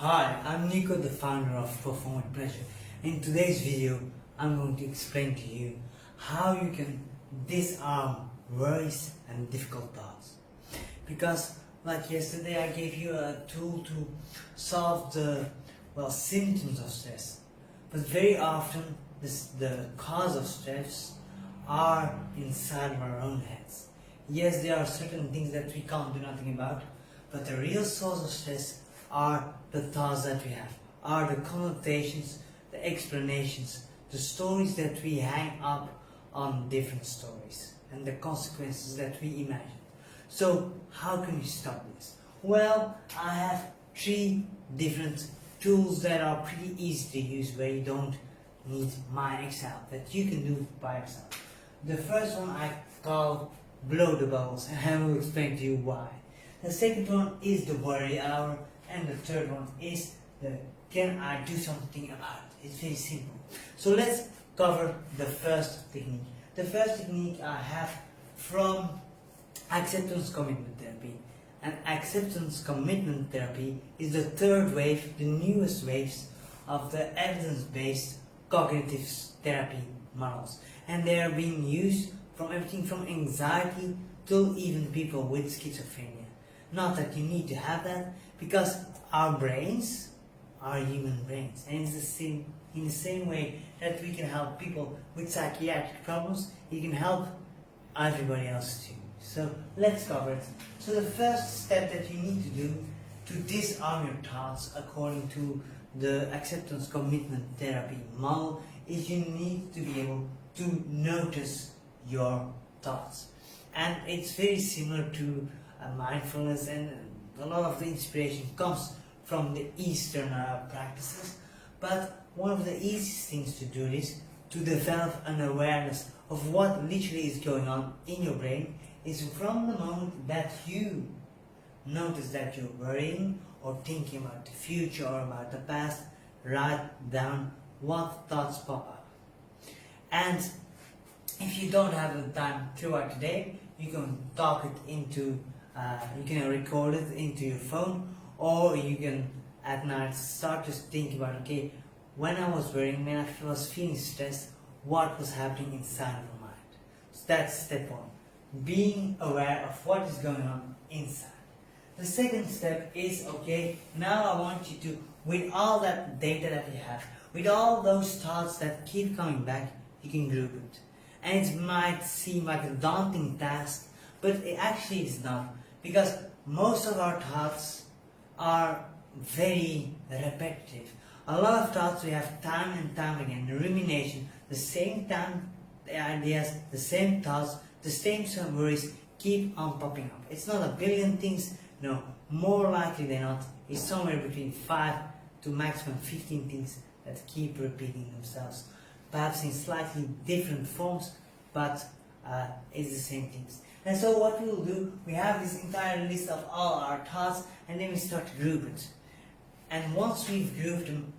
Hi, I'm Nico, the founder of Perform with Pleasure. In today's video, I'm going to explain to you how you can disarm worries and difficult thoughts. Because, like yesterday, I gave you a tool to solve the symptoms of stress. But very often, the cause of stress are inside of our own heads. Yes, there are certain things that we can't do nothing about, but the real source of stress are the thoughts that we have, are the connotations, the explanations, the stories that we hang up on different stories, and the consequences that we imagine. So, how can we stop this? Well, I have 3 different tools that are pretty easy to use, where you don't need my Excel, that you can do by yourself. The first one I call blow the bubbles, and I will explain to you why. The second one is the worry hour, and the third one is the can I do something about it. It's very simple. So let's cover the first technique. The first technique I have from acceptance commitment therapy. And acceptance commitment therapy is the third wave, the newest waves of the evidence-based cognitive therapy models. And they are being used from everything from anxiety to even people with schizophrenia. Not that you need to have that, because our brains are human brains, and it's in the same way that we can help people with psychiatric problems, you can help everybody else too. So let's cover it. So the first step that you need to do to disarm your thoughts according to the acceptance commitment therapy model is you need to be able to notice your thoughts. And it's very similar to mindfulness, and a lot of the inspiration comes from the Eastern practices. But one of the easiest things to do is to develop an awareness of what literally is going on in your brain is from the moment that you notice that you're worrying or thinking about the future or about the past, write down what thoughts pop up. And if you don't have the time throughout the day, you can talk it into you can record it into your phone, or you can at night start to think about, okay, when I was worrying, when I was feeling stressed, what was happening inside of my mind. So that's step 1, being aware of what is going on inside. The second step is, okay, now I want you to, with all that data that you have, with all those thoughts that keep coming back, you can group it. And it might seem like a daunting task, but it actually is not. Because most of our thoughts are very repetitive. A lot of thoughts we have time and time again, the rumination, the same time, the ideas, the same thoughts, the same worries keep on popping up. It's not a billion things, no, more likely than not, it's somewhere between 5 to maximum 15 things that keep repeating themselves. Perhaps in slightly different forms, but it's the same things. And so what we will do, we have this entire list of all our thoughts, and then we start to group it. And once we've grouped them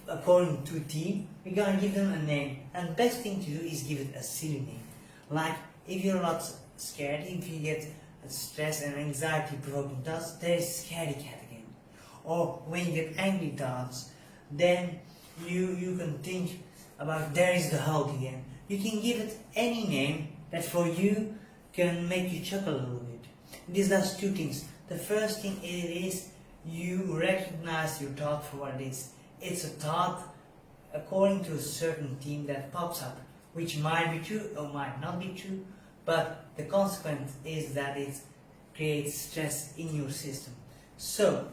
according to a theme, we're going to give them a name. And the best thing to do is give it a silly name. Like, if you're not scared, if you get stress and anxiety provoking thoughts, there is scaredy cat again. Or when you get angry thoughts, then you can think about there is the Hulk again. You can give it any name that for you can make you chuckle a little bit. This does 2 things. The first thing is you recognize your thought for what it is. It's a thought according to a certain theme that pops up, which might be true or might not be true, but the consequence is that it creates stress in your system. So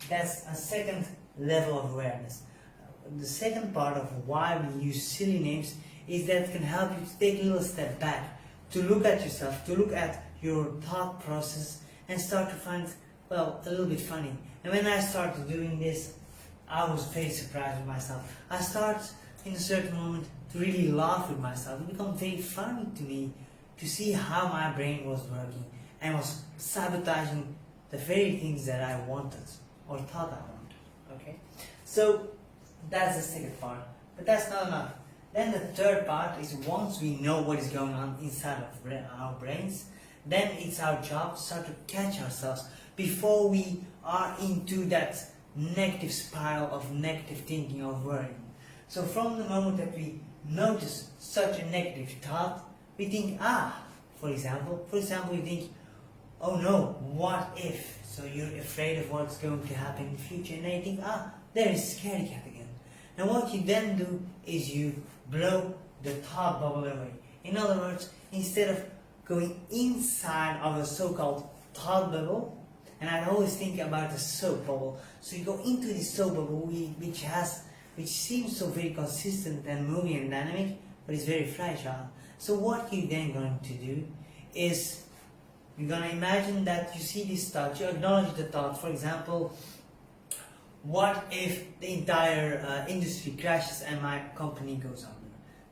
that's a second level of awareness. The second part of why we use silly names is that it can help you to take a little step back, to look at yourself, to look at your thought process, and start to find, a little bit funny. And when I started doing this, I was very surprised with myself. I started in a certain moment to really laugh with myself. It became very funny to me to see how my brain was working and was sabotaging the very things that I wanted or thought I wanted. Okay? So that's the second part. But that's not enough. Then the third part is, once we know what is going on inside of our brains, then it's our job to start to catch ourselves before we are into that negative spiral of negative thinking, of worrying. So from the moment that we notice such a negative thought, we think, for example, you think, oh no, what if? So you're afraid of what's going to happen in the future, and then you think, there is scaredy cat again. Now what you then do is you blow the thought bubble away. In other words, instead of going inside of a so-called thought bubble, and I always think about the soap bubble. So you go into this soap bubble which seems so very consistent and moving and dynamic, but it's very fragile. So what you're then going to do is you're going to imagine that you see this thought, you acknowledge the thought. For example, what if the entire industry crashes and my company goes under?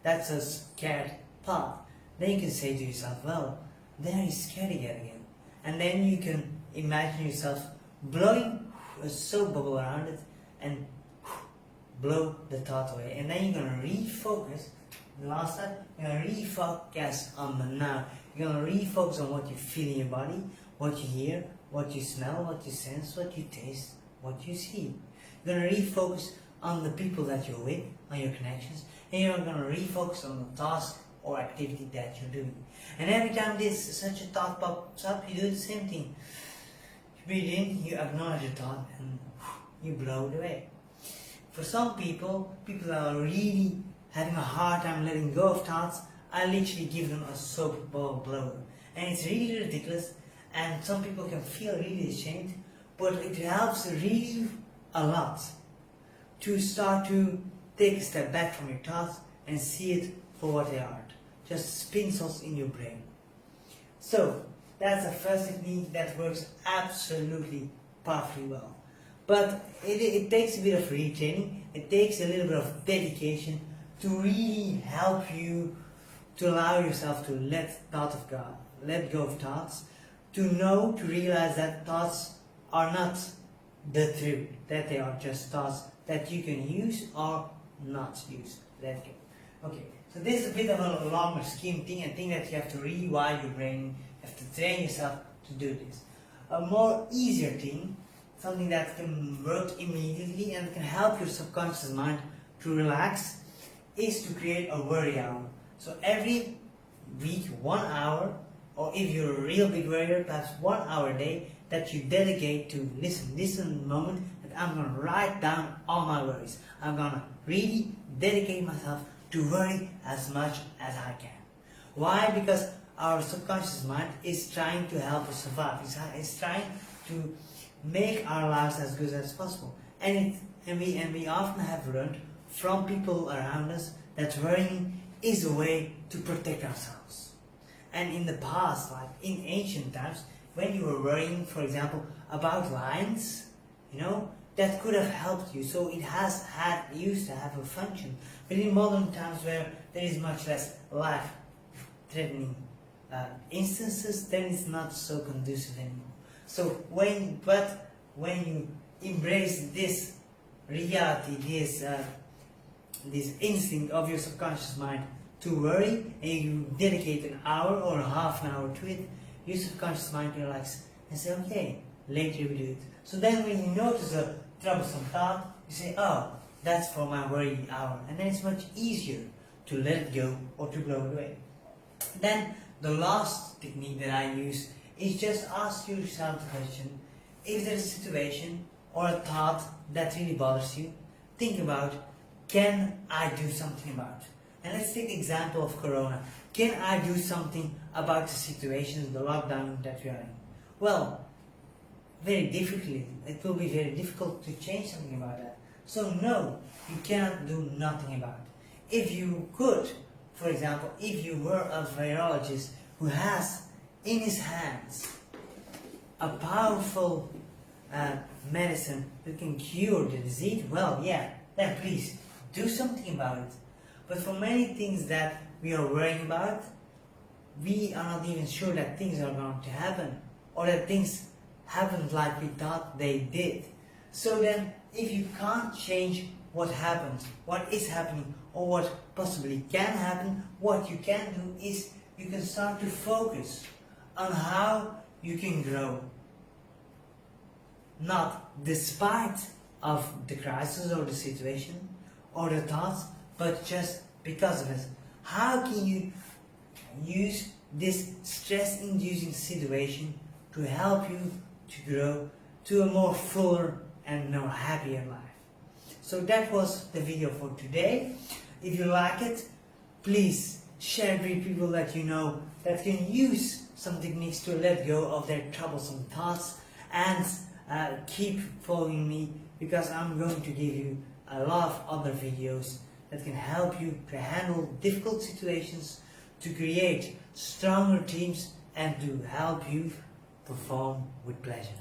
That's a scared thought. Then you can say to yourself, well, there is scaredy cat again. And then you can imagine yourself blowing a soap bubble around it and blow the thought away. And then you're going to refocus. The last step, you're going to refocus on the now. You're going to refocus on what you feel in your body, what you hear, what you smell, what you sense, what you taste, what you see. You're going to refocus on the people that you're with, on your connections, and you're going to refocus on the task or activity that you're doing. And every time such a thought pops up, you do the same thing. You breathe in, you acknowledge the thought, and you blow it away. For some people that are really having a hard time letting go of thoughts, I literally give them a soap bubble blower. And it's really ridiculous, and some people can feel really ashamed, but it helps really a lot to start to take a step back from your thoughts and see it for what they are. Just spin sauce in your brain. So that's the first technique that works absolutely perfectly well. But it takes a bit of retraining, it takes a little bit of dedication to really help you to allow yourself to let go of thoughts, to realize that thoughts are not the truth, that they are just thoughts that you can use or not use. Let go. Okay. So this is a bit of a longer scheme thing, a thing that you have to rewire your brain, you have to train yourself to do this. A more easier thing, something that can work immediately and can help your subconscious mind to relax, is to create a worry hour. So every week, 1 hour, or if you're a real big worrier, perhaps 1 hour a day, that you dedicate to listen moment that I'm going to write down all my worries. I'm going to really dedicate myself to worry as much as I can. Why? Because our subconscious mind is trying to help us survive. It's trying to make our lives as good as possible. And we often have learned from people around us that worrying is a way to protect ourselves. And in the past, like in ancient times, when you were worrying, for example, about lions, that could have helped you. So it used to have a function. But in modern times, where there is much less life-threatening instances, then it's not so conducive anymore. So when you embrace this reality, this instinct of your subconscious mind to worry, and you dedicate an hour or half an hour to it, your subconscious mind can relax and say, okay, later we do it. So then when you notice a troublesome thought, you say, oh, that's for my worry hour. And then it's much easier to let it go or to blow it away. Then the last technique that I use is just ask yourself the question, if there's a situation or a thought that really bothers you, think about, can I do something about it? And let's take the example of Corona. Can I do something about the situation, the lockdown that we are in? Well, very difficultly. It will be very difficult to change something about that. So no, you cannot do nothing about it. If you could, for example, if you were a virologist who has in his hands a powerful medicine that can cure the disease, well, yeah, then please do something about it. But for many things that we are worrying about, we are not even sure that things are going to happen, or that things happened like we thought they did. So then, if you can't change what happened, what is happening, or what possibly can happen, what you can do is you can start to focus on how you can grow. Not despite of the crisis or the situation or the thoughts, but just because of it. How can you use this stress-inducing situation to help you to grow to a more fuller and more happier life? So that was the video for today. If you like it, please share it with people that you know that can use some techniques to let go of their troublesome thoughts, and keep following me, because I'm going to give you a lot of other videos that can help you to handle difficult situations, to create stronger teams, and to help you perform with pleasure.